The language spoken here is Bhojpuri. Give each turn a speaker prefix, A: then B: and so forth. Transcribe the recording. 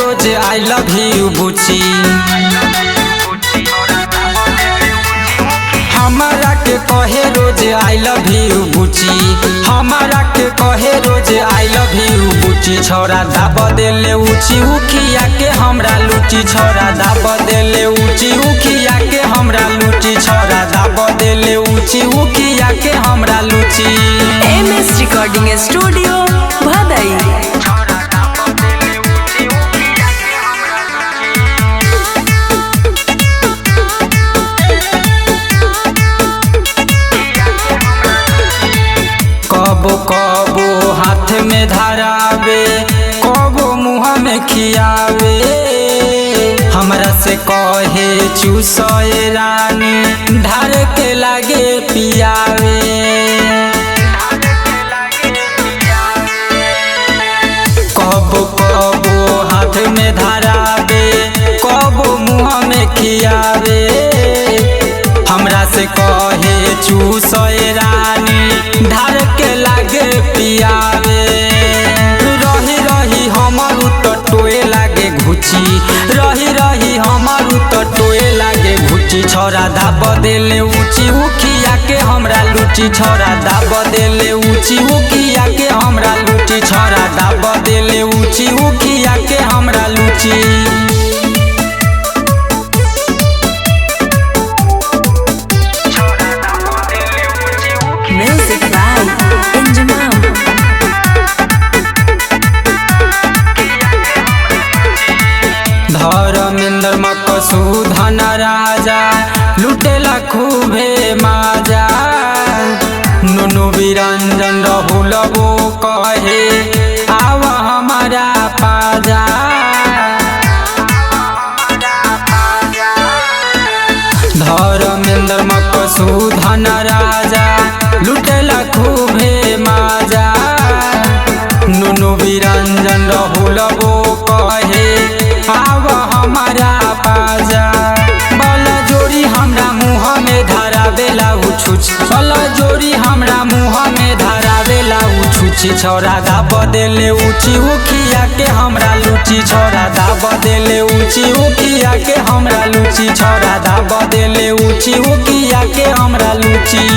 A: रोज आई लव यू बुची। हमारा के कहे रोज आई लव यू बुची। हमारा के कहे रोज आई लव यू बुची। छोरा दाब देले ऊँची उखिया के हमरा लूची। छोरा दाब देले ऊँची उखिया के हमरा लूची। छोरा दाब देले ऊँची उखिया के हमरा लूची।
B: MS रिकॉर्डिंग स्टूडियो भदई।
A: कबो कबो हाथ में धरावे, कबो मुँह में खियावे। हमरा से कहे चूसए रानी, धार के लागे पियावे। कबो कबो हाथ में धरावे, कबो मुँह में खियावे। हमरा से कहे चूसए रानी, धार के लागे पियावे। रही रही हमारू तो टोए लागे घुची। रही रही हमारू तो टोए लागे घुची। छोरा दाब देले ऊँची उखिया के हमरा लूची। छोरा दाब देले ऊँची उखिया के हमरा लूची। छोरा दाब देले ऊँची उखिया के हमरा luchi.
B: Music by Injimam।
A: Dharmendra Maqsudan राजा लुटेला खूबे माजा। नुनु बिरंजन राहुल वो कहे आव हमारा पाजा। धर्मेंद्र मकसूदन राजा लुटेला खूबे माजा। नुनु बिरंजन राहुल वो कहे आव हमारा पाजा। बला जोड़ी हमरा मुँह में धरावेला उछुच। बला जोड़ी हमरा मुँह में धरावेला उछुची। छोरा दाब देले ऊँची उखिया के हमरा लूची। छोरा दाब देले ऊँची उखिया के हमरा लूची। छोरा दाब देले ऊँची उखिया के हमरा लूची।